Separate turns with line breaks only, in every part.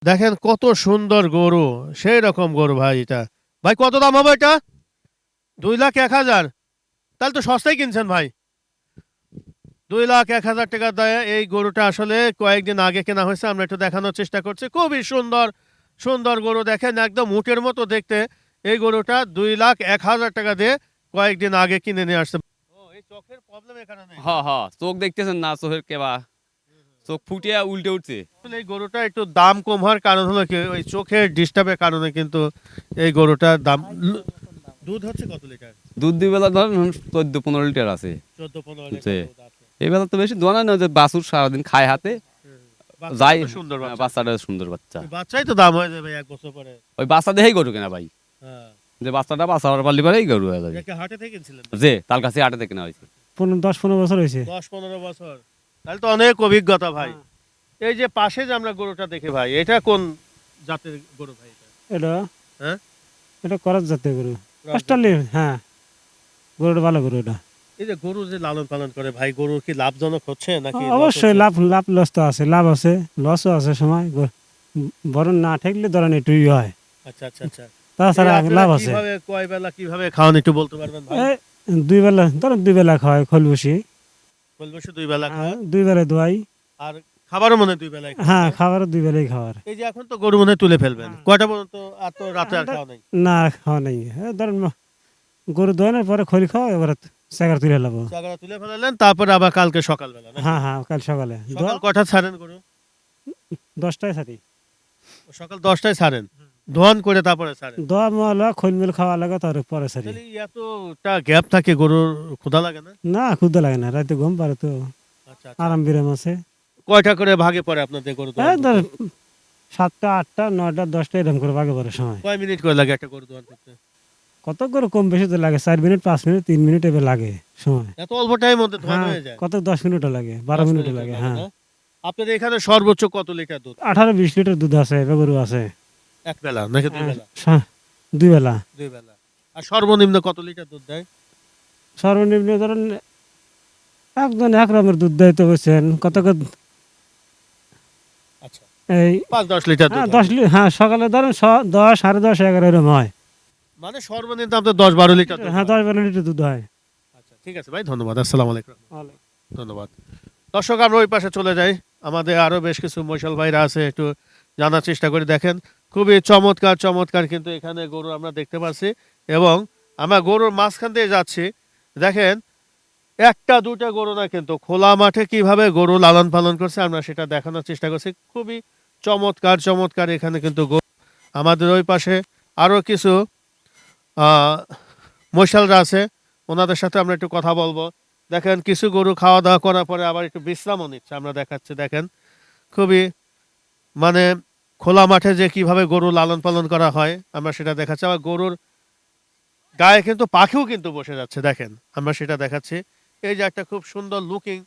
দেখেন কত সুন্দর গরু, সেই রকম গরু ভাই এটা। ভাই কত দাম হবে এটা? 2,01,000। তাহলে তো সস্তায় কিনছেন ভাই। 2,01,000 টাকা দেয় এই গরুটা। আসলে কয়েকদিন আগে কেনা হয়েছে, আমরা একটু দেখানোর চেষ্টা করছি। খুবই সুন্দর সুন্দর গরু, দেখেন একদম উটের মতো দেখতে। এই গরুটা 2,01,000 টাকা দিয়ে কয়েকদিন আগে কিনে নিয়ে আসছে। ও, এই চোখের প্রবলেম এখানে নেই।
হ হ চোখ দেখতেছেন না, চোখের কেবা চোখ ফুটিয়া উল্টে উঠছে।
আসলে এই গরুটা একটু দাম কম হওয়ার কারণ হলো কি, ওই চোখের ডিস্টার্বের কারণে কিন্তু এই গরুটার দাম। দুধ হচ্ছে কত লিটার?
দুধ দুই বেলা ধরেন 14-15 লিটার আছে।
14-15
যে
লিটার দুধ আছে।
এই বেলা তো বেশি দোয়া না, যে বাছুর সারাদিন খায় হাতে
বাচ্চাটা
যাই।
তো সুন্দর বাচ্চা।
বাচ্চাটা সুন্দর বাচ্চা,
ওই বাচ্চাই তো দাম হয়ে যাবে 1 বছর পরে।
ওই বাচ্চা দেখেই গরু কেনা ভাই।
হ্যাঁ,
যে বাচ্চাটা বাচ্চা পারলি পারেই গরু হয়ে যাবে।
একে হাটে থেকে কিনছিলেন?
যে তার কাছে হাটে কেনা হয়েছে।
10-15 বছর হয়েছে।
10-15 বছর, তাহলে তো অনেক অভিজ্ঞতা ভাই। এই যে পাশে যে আমরা গরুটা দেখি ভাই, এটা কোন জাতের গরু ভাই এটা?
এটা
হ্যাঁ,
এটা করার জাতীয় গরু।
ক্রস
অস্ট্রেলিয়া, হ্যাঁ, গরুটা ভালো গরু এটা।
এই যে গরু যে লালন পালন করে ভাই, গরু কি লাভজনক হচ্ছে নাকি লস
অবশ্যই
হচ্ছে?
লাভ লস তো আছে, লাভ আছে লসও আছে সময়। বরং না ঠেকলে ধরেন একটু হয়,
আচ্ছা আচ্ছা আচ্ছা।
তাছাড়া
এই আপনারা
লাভ আছে।
কিভাবে, কয় বেলা কিভাবে খাওয়ান একটু বলতে পারবেন ভাই?
এই 2 বেলা ধরেন, 2 বেলা খাওয়াই খোল বসি।
বলবো 2 বেলা খাওয়ান,
2 বেলা দোয়াই।
আর খাবারও মনে হয় 2 বেলায় খাওয়ান,
হ্যাঁ,
না?
খাবারও 2 বেলাই খাওয়ার।
এই যে এখন তো গরু মনে হয় তুলে ফেলবেন কয়টা পর্যন্ত? আর তো রাতে আর খাওয়া নাই।
না, খাওয়া নেই। ধরেন গরু দোয়ানোর পরে খোল খাওয়া, এবার চাকার তুলে লাবো।
চাগড়া তুলে ফেলালেন, তারপরে আবার কালকে সকালবেলা নাকি?
হ্যাঁ হ্যাঁ, কাল সকালে
সকাল কয়টা ছাড়েন গরু?
10টায় ছাড়ি।
সকাল 10টায় ছাড়েন, ধোয়ান করে তারপরে ছাড়েন।
দোয়া মোয়ালা খোল মিল খাওয়া লাগে, তার পরে ছাড়ি।
তাহলে এতটা গ্যাপ থাকে, গরুর ক্ষুধা লাগে না?
না, ক্ষুদা লাগে না, রাতে ঘুম পারে তো,
আচ্ছা আচ্ছা।
আরাম বিরাম আছে।
কয়টা করে ভাগে পড়ে আপনাদের গরু দোয়ান
ধর
করতে?
7টা, 8টা, 9টা, 10টা এরকম করে ভাগে পড়ে সময়।
কয় মিনিট করে লাগে একটা গরু দোয়ান করতে?
কত করে কম বেশি তো লাগে, 4 মিনিট, 5 মিনিট, 3 মিনিট এবার লাগে সময়।
এত অল্প টাইমের মধ্যে ধোয়ান
হ্যাঁ,
হয়ে যায়?
কত 10 মিনিটও লাগে, 12
10
মিনিটও
মিনিট
লাগে।
লাগে
হ্যাঁ,
না? আপনাদের এখানে সর্বোচ্চ কত লিটার দুধ
18-20 লিটার দুধ আছে, এবার গরু আছে।
এক বেলা নাকি দুই বেলা?
2 বেলা।
2 বেলা। আর সর্বনিম্ন কত লিটার দুধ দেয়?
সর্বনিম্ন ধরেন একজন এক রকমের দুধ দেয় তো, বুঝছেন কত
আচ্ছা,
এই
5-10 লিটার দুধ
হ্যাঁ,
হয়।
10 হ্যাঁ, সকালে ধরেন 10, 10:30, 11 এরকম হয়।
মানে সর্বনিম্ন আপনার 10-12 লিটার দুধ
হ্যাঁ,
হয়।
10-12 লিটার দুধ হয়।
আচ্ছা, ঠিক আছে ভাই, ধন্যবাদ। আসসালামু আলাইকুম। ধন্যবাদ। দর্শক, আমরা ওই পাশে চলে যাই। আমাদের আরো বেশ কিছু মশাল ভাইরা আছে, একটু জানার চেষ্টা করি। দেখেন খুবই চমৎকার চমৎকার কিন্তু এখানে গরু আমরা দেখতে পাচ্ছি, এবং আমরা গরুর মাঝখান দিয়ে যাচ্ছি। দেখেন একটা দুটা গরু না, কিন্তু খোলা মাঠে কিভাবে গরু লালন পালন করছে আমরা সেটা দেখানোর চেষ্টা করছি। খুবই চমৎকার চমৎকার এখানে কিন্তু গরু। আমাদের ওই পাশে আরো কিছু মশালরা আছে, ওনাদের সাথে আমরা একটু কথা বলবো। দেখেন কিছু গরু খাওয়া দাওয়া করার পরে আবার একটু বিশ্রামও নিচ্ছে, আমরা দেখাচ্ছি। দেখেন খুবই মানে খোলা মাঠে যে কিভাবে গরু লালন পালন করা হয় আমরা সেটা দেখাচ্ছি। আবার গরুর গায়ে কিন্তু পাখিও কিন্তু বসে যাচ্ছে, দেখেন আমরা সেটা দেখাচ্ছি। এই যে একটা খুব সুন্দর লুকিং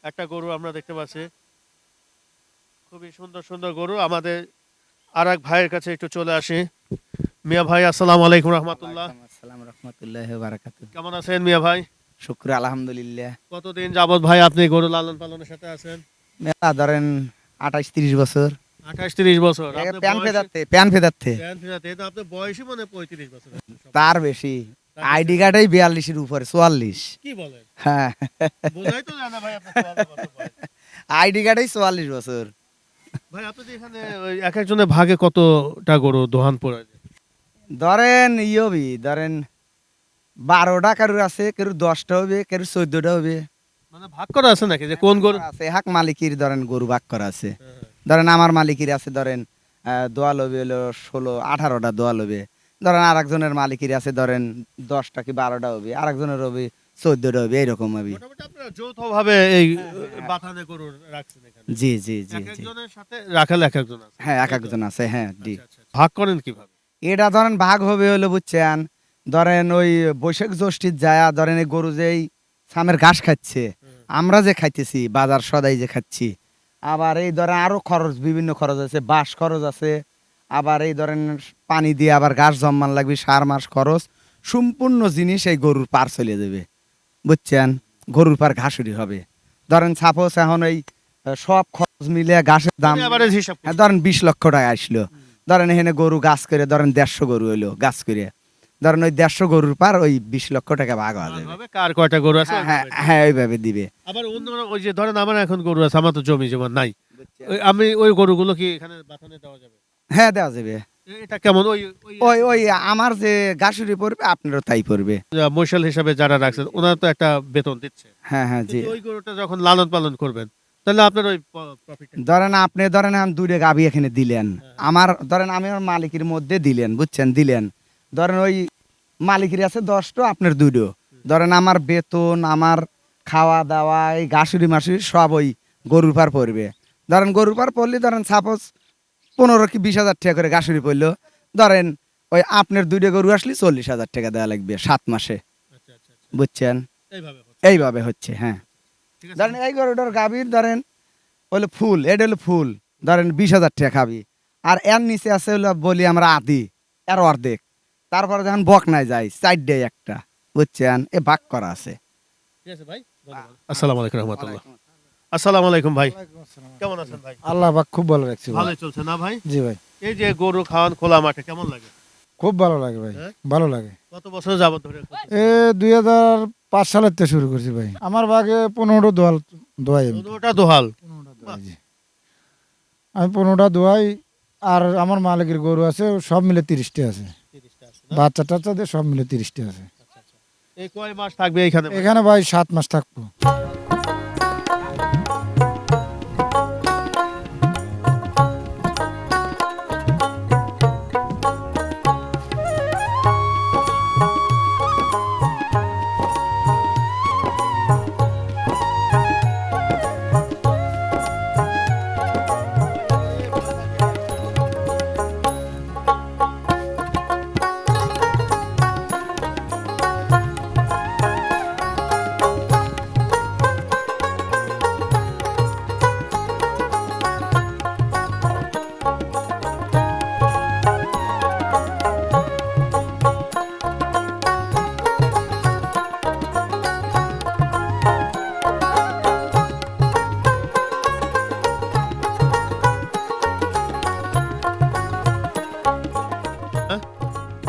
একটা গরু আমরা দেখতে পাচ্ছি, খুবই সুন্দর সুন্দর গরু। আমাদের আর এক ভাইয়ের কাছে একটু চলে আসি। মিয়া ভাই, আসসালামু আলাইকুম রহমতুল্লাহ।
আসসালামু রাহমাতুল্লাহি ওয়া বারাকাতুহু।
কেমন আছেন মিয়া ভাই?
শুকর আলহামদুলিল্লাহ।
কতদিন যাবত ভাই আপনি গরু লালন পালনের সাথে আছেন?
মেলা ধরেন 28-30 বছর।
28-30 বছর।
একে
আপনার
প্যান
বয়সী-
ফেদাতে প্যান ফেদাতে
প্যান ফেরাতে, এই তো আপনার বয়সই মনে হয় 35 বছর।
তার বেশি।
তার
আইডি
বেশি?
কার্ডেই 42-এর উপরে, 44।
কি বলেন?
হ্যাঁ,
বোঝাই তো যায় না ভাই আপনার 44 বছর বয়স।
আইডি কার্ডেই 44 বছর।
ভাই আপনাদের এখানে ওই এক একজনের ভাগে কতটা গরু দোহান পড়ে যায়?
ধরেন ধরেন 12টা কারুর আছে, কেউ 10টা হবে, কেউ 14টা হবে।
মানে ভাগ করা আছে নাকি যে কোন গরু?
আছে হাক মালিকির ধরেন গরু ভাগ করা আছে।
হ্যাঁ,
ধরেন আমার মালিকির আছে ধরেন দোয়াল হবে হলো 16-18টা দোয়াল হবে। ধরেন আরেকজনের মালিকির আছে ধরেন 10টা কি 12টা হবে, আরেকজনের হবে 14টা হবে, এইরকম হবে।
মোটামুটি আপনারা যৌথভাবে এই বাথানে গরু রাখছেন এখানে?
জি জি জি
এক
জি।
একজনের সাথে রাখাল এক একজন আছে?
হ্যাঁ, এক একজন আছে। হ্যাঁ, জি।
আচ্ছা, আচ্ছা। ভাগ করেন কিভাবে?
এটা ধরেন ভাগ হবে হলো বুঝছেন, ধরেন ওই বৈশাখ জ্যৈষ্ঠীর যায়া ধরেন এই গরু যেই সামের ঘাস খাচ্ছে, আমরা যে খাইতেছি বাজার সদাই যে খাচ্ছি, আবার এই ধরেন আরো খরচ, বিভিন্ন খরচ আছে, বাস খরচ আছে, আবার এই ধরেন পানি দিয়ে আবার ঘাস জম্মান লাগবে, সার মাস খরচ, সম্পূর্ণ জিনিস এই গরুর পার চলে যাবে বুঝছেন। গরুর পার ঘাসুরি হবে। ধরেন সাপোজ এখন এই সব মিলে ঘাসের দাম
এভারেজ হিসাব
হ্যাঁ, ধরেন 20 লক্ষ টাকা আসলো। ধরেন এখানে গরু গাছ করে ধরেন 150 গরু হইলো গাছ করে, ধরেন ওই 150 গরুর পার ওই 20 লক্ষ টাকা ভাগ হওয়া যাবে।
হবে কার কয়টা গরু আছে
হ্যাঁ হ্যাঁ হ্যাঁ, ওইভাবে দিবে।
আবার অন্য ওই যে ধরেন আমার এখন গরু আছে, আমার তো জমি যেমন নাই, আমি ওই গরুগুলো কি এখানে বাথানে দেওয়া যাবে?
হ্যাঁ দেওয়া যাবে।
এটা কেমন ওই
ওই ওই আমার যে গাছুরি পড়বে আপনারও তাই পড়বে।
মশাল হিসাবে যারা রাখছেন ওনারা তো একটা বেতন দিচ্ছে,
হ্যাঁ হ্যাঁ জি।
কিন্তু ওই গরুটা যখন লালন পালন করবেন তাহলে আপনার ওই প্রফিট
ধরেন আপনি ধরেন আমি 2টা গাভী এখানে দিলেন, আমার ধরেন আমি আমার মালিকের মধ্যে দিলেন, বুঝছেন, দিলেন। ধরেন ওই মালিকের আছে 10টো, আপনার 2টো। ধরেন আমার বেতন, আমার খাওয়া দাওয়া, এই ঘাসুরি মাসুরি সব ওই গরুর পার পড়বে। ধরেন গরুর পার পড়লে ধরেন সাপোজ 15 কি 20,000 টাকা করে ঘাসুরি পড়লো, ধরেন ওই আপনার 2টা গরু আসলে 40,000 টাকা দেওয়া লাগবে 7 মাসে,
আচ্ছা আচ্ছা আচ্ছা,
বুঝছেন।
এইভাবে হচ্ছে।
এইভাবে হচ্ছে, হ্যাঁ।
ঠিক আছে।
ধরেন এই গরুটার গাভীর ধরেন হলো ফুল, এটা হলো ফুল, ধরেন 20,000 টাকা খাবি। আর এর নিচে আছে হলো বলি আমরা আদি, এর অর্ধেক। তারপরে যখন বক নাই যায় 4 একটা, বুঝছেন, এ ভাগ করা আছে।
ঠিক আছে ভাই, ধন্যবাদ। আসসালামু আলাইকুম রহমতুল্লাহ। আসসালামু আলাইকুম ভাই, কেমন আছেন ভাই?
আল্লাহ পাক খুব ভালো লাগছে ভাই।
ভালোই চলছে না ভাই?
জি ভাই,
এই যে গরু খাওয়ান খোলা মাঠে কেমন লাগে?
খুব ভালো লাগে ভাই,
হ্যাঁ?
ভালো লাগে।
কত বছর যাবত ধরে করতেছেন?
2005 সালের থেকে শুরু করছি ভাই। আমার ভাগে 15টা দোয়াই আমি।
গরুটা দোহাল।
15টা দোয়াই, জি। আমি 15টা দোয়াই। আর আমার মালিকের গরু আছে সব মিলে 30টা আছে,
30টা আছে না?
বাচ্চা টাচ্চা দিয়ে সব মিলে 30টা আছে।
আচ্ছা, আচ্ছা। এই কয় মাস থাকবে এইখানে ভাই?
এখানে ভাই 7 মাস থাকবো।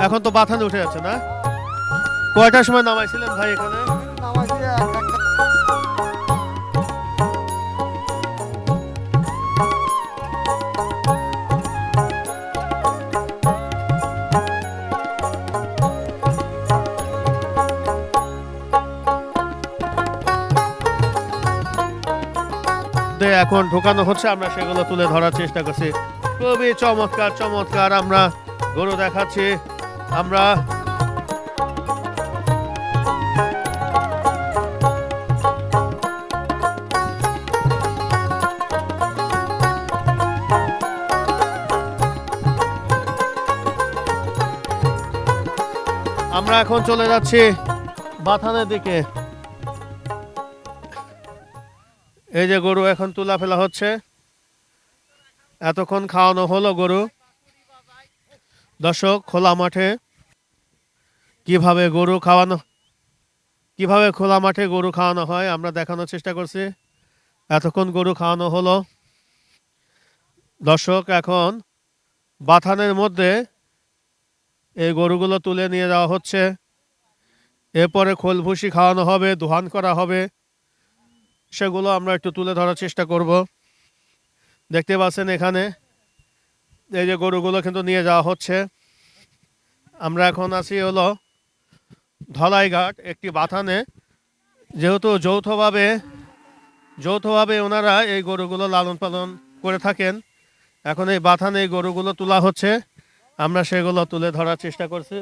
এখন তো বাথানে উঠে যাচ্ছে না? কয়টার সময় নামাইছিলেন ভাই এখানে? এখন ঢোকানো হচ্ছে, আমরা সেগুলো তুলে ধরার চেষ্টা করছি। খুবই চমৎকার চমৎকার আমরা গরু দেখাচ্ছি। আমরা আমরা এখন চলে যাচ্ছি বাথানের দিকে। এই যে গরু এখন তুলা ফেলা হচ্ছে, এতক্ষণ খাওয়ানো হলো গরু। দর্শক, খোলা মাঠে কিভাবে খোলা মাঠে গরু খাওয়ানো হয় আমরা দেখানোর চেষ্টা করছি। এতক্ষণ গরু খাওয়ানো হলো। দর্শক, এখন বাথানের মধ্যে এই গরুগুলো তুলে নিয়ে যাওয়া হচ্ছে। এরপরে খোল ভুসি খাওয়ানো হবে, দোহান করা হবে, সেগুলো আমরা একটু তুলে ধরার চেষ্টা করব। দেখতে পাচ্ছেন এখানে এই যে গরুগুলো কিন্তু নিয়ে যাওয়া হচ্ছে। আমরা এখন আছি হলো ধলাইঘাট একটি বাথানে, যেহেতু যৌথভাবে ওনারা এই গরুগুলো লালন পালন করে থাকেন। এখন এই বাথানে এই গরুগুলো তোলা হচ্ছে, আমরা সেগুলো তুলে ধরার চেষ্টা করছি।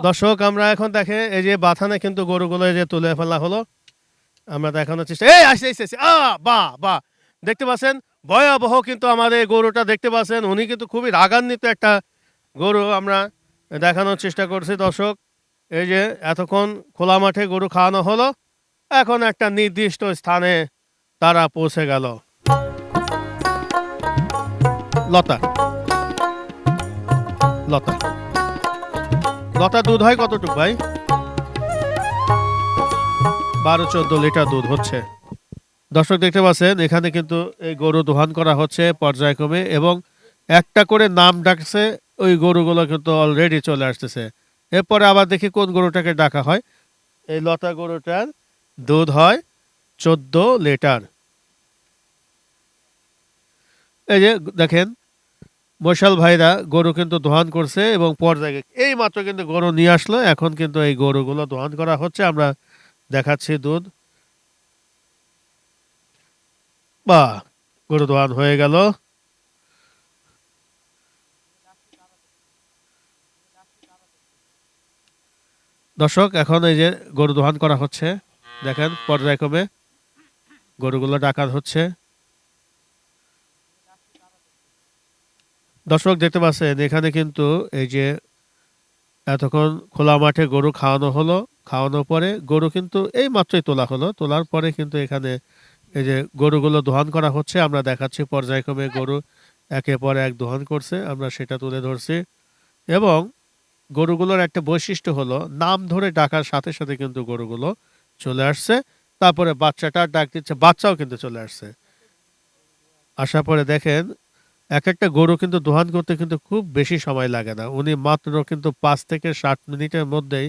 দর্শক, আমরা এখন দেখে এই যে বাথানে কিন্তু গরুগুলো এই যে তুলে ফেলা হলো, আমরা দেখানোর চেষ্টা। এই আসছে বাহ বাহ, দেখতে পাচ্ছেন ভয়াবহ কিন্তু আমাদের গরুটা দেখতে পাচ্ছেন, উনি কিন্তু খুবই রাগান্বিত একটা গরু আমরা দেখানোর চেষ্টা করছি। দর্শক, এই যে এতক্ষণ খোলা মাঠে গরু খাওয়ানো হলো, এখন একটা নির্দিষ্ট স্থানে তারা পৌঁছে গেল। লতা দুধ হয় কতটুকু ভাই? 12-14 লিটার দুধ হচ্ছে। দর্শক দেখতে পাচ্ছেন এখানে কিন্তু এই গরু দোহান করা হচ্ছে পর্যায়ক্রমে, এবং একটা করে নাম ডাকছে, ওই গরুগুলো কিন্তু অলরেডি চলে আসতেছে। এরপরে আবার দেখি কোন গরুটাকে ডাকা হয়। এই লতা গরুটার দুধ হয় 14 লিটার। এই যে দেখেন মশাল ভাইরা গরু কিন্তু দোহান করছে এবং পর্যায়ে এই মাত্র কিন্তু গরু নিয়ে আসলো, এখন কিন্তু এই গরুগুলো দোহান করা হচ্ছে, আমরা দেখাচ্ছি দুধ। বাহ, গরু দোহান হয়ে গেল। দর্শক এখন এই যে গরু দোহান করা হচ্ছে, দেখেন পর্যায়ক্রমে গরুগুলো ডাকা হচ্ছে। দর্শক দেখতে পাচ্ছেন এখানে কিন্তু এই যে এতক্ষণ খোলা মাঠে গরু খাওয়ানো হলো, খাওয়ানোর পরে গরু কিন্তু এই মাত্রই তোলা হলো, তোলার পরে কিন্তু এখানে এই যে গরুগুলো দোহান করা হচ্ছে, আমরা দেখাচ্ছি পর্যায়ক্রমে গরু একে পর এক দোহান করছে, আমরা সেটা তুলে ধরছি। এবং গরুগুলোর একটা বৈশিষ্ট্য হলো নাম ধরে ডাকার সাথে সাথে কিন্তু গরুগুলো চলে আসছে, তারপরে বাচ্চাটা ডাক দিচ্ছে, বাচ্চাও কিন্তু চলে আসছে। আসার পরে দেখেন এক একটা গরু কিন্তু দোহান করতে কিন্তু খুব বেশি সময় লাগে না, উনি মাত্র কিন্তু 5 থেকে 7 মিনিটের মধ্যেই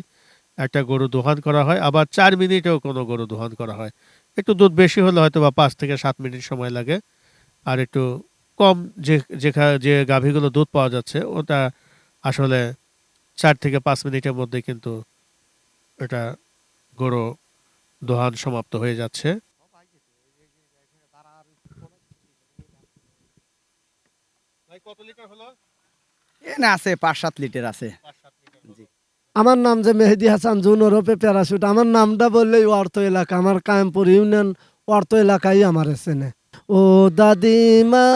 একটা গরু দোহান করা হয়, আবার 4 মিনিটেও কোনো গরু দোহান করা হয়। একটু দুধ বেশি হলে হয়তো বা 5 থেকে 7 মিনিট সময় লাগে, আর একটু কম যে গাভীগুলো দুধ পাওয়া যাচ্ছে ওটা আসলে 4 থেকে 5 মিনিটের মধ্যে কিন্তু এটা গরু দোহান সমাপ্ত হয়ে যাচ্ছে। ভাই কত লিটার হলো?
এনে আছে 5-7 লিটার আছে।
5-7 লিটার হলো।
আমার নাম যে মেহেদি হাসান জুন ওরফে প্যারাশুট। আমার নামটা বললেই অর্থ এলাকা, আমার কায়েমপুর ইউনিয়ন অর্থ এলাকায় আমার চেনে। ও দাদিমা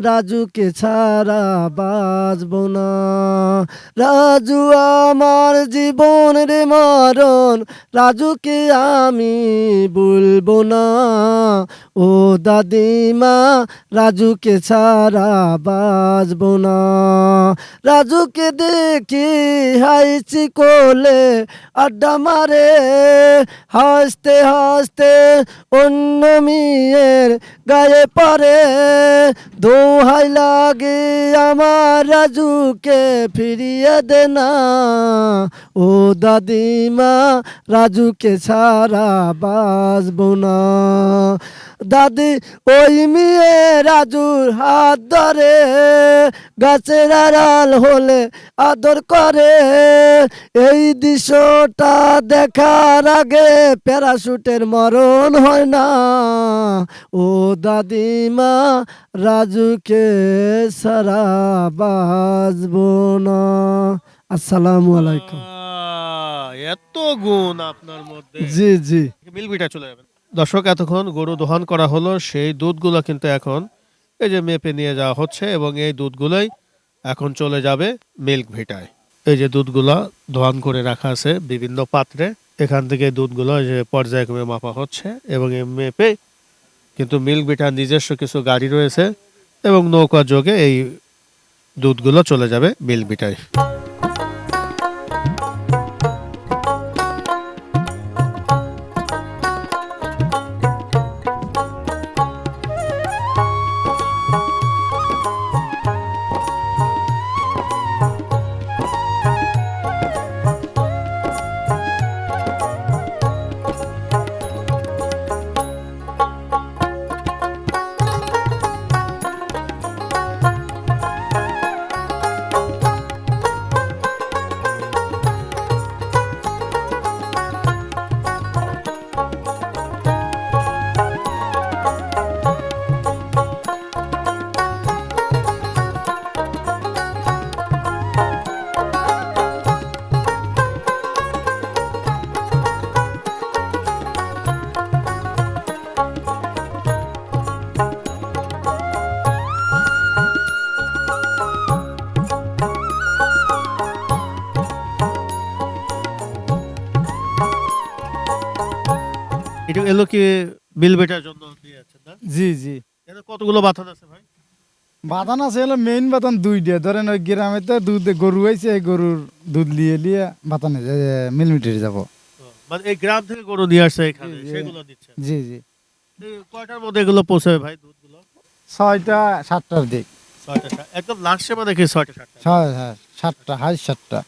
রাজুকে ছাড়া বাঁচব না, রাজু আমার জীবন রে মরণ, রাজুকে আমি ভুলবো না। ও দাদিমা রাজুকে ছাড়া বাঁচব না, রাজুকে দেখি হাইছি কোলে আড্ডা মারে, হাসতে হাসতে অন্য মেয়ের গায়ে পড়ে, দোহাই লাগে আমার রাজুকে ফিরিয়ে দে না। ও দাদিমা রাজুকে ছাড়া বাঁচব না। দাদি ওই মেয়ে রাজুর হাত ধরে, গাছের আড়াল হলে আদর করে, এই দৃশ্যটা দেখার আগে প্যারাশুটের মরণ হয় না। ও দাদিমা রাজুকে ছাড়া বাঁচব না। আসসালামু আলাইকুম।
এত গুণ আপনার মধ্যে,
জি জি।
মিলবিটা চলে যাবেন। দর্শক এতক্ষণ গরু দোহান করা হলো, সেই দুধগুলো কিন্তু এখন এই যে মেপে নিয়ে যাওয়া হচ্ছে, এবং এই দুধগুলোই এখন চলে যাবে মিল্ক ভিটায়। এই যে দুধগুলো দোহান করে রাখা আছে বিভিন্ন পাত্রে, এখান থেকে দুধগুলো এই যে পর্যায়ক্রমে মাপা হচ্ছে, এবং এই মেপে কিন্তু মিল্ক ভিটার নিজস্ব কিছু গাড়ি রয়েছে, এবং নৌকা যোগে এই দুধগুলো চলে যাবে মিল্ক ভিটায়। এটা এলো কি মিল বেটার জন্য দিয়ে আছেন না?
জি জি।
এখানে কতগুলো বাথান আছে ভাই?
বাতান আছে হলো মেইন বাতান 2টা। ধরেন ওই গ্রামে তো দুধ গরু হয়েছে, এই গরুর দুধ লিয়ে বাতানে মিলমিটারে যাব।
মানে এই গ্রাম থেকে গরু নিয়ে আসছে এখানে,
জি, জি।
সেগুলো দিচ্ছেন।
জি জি।
এই কয়টার মধ্যে এগুলো পৌঁছাবে ভাই দুধগুলো?
6টা 7টার দিক।
6টা একদম লাস্টে মানে কি 6টা 7টা?
হ্যাঁ 7টা হাই 7টা।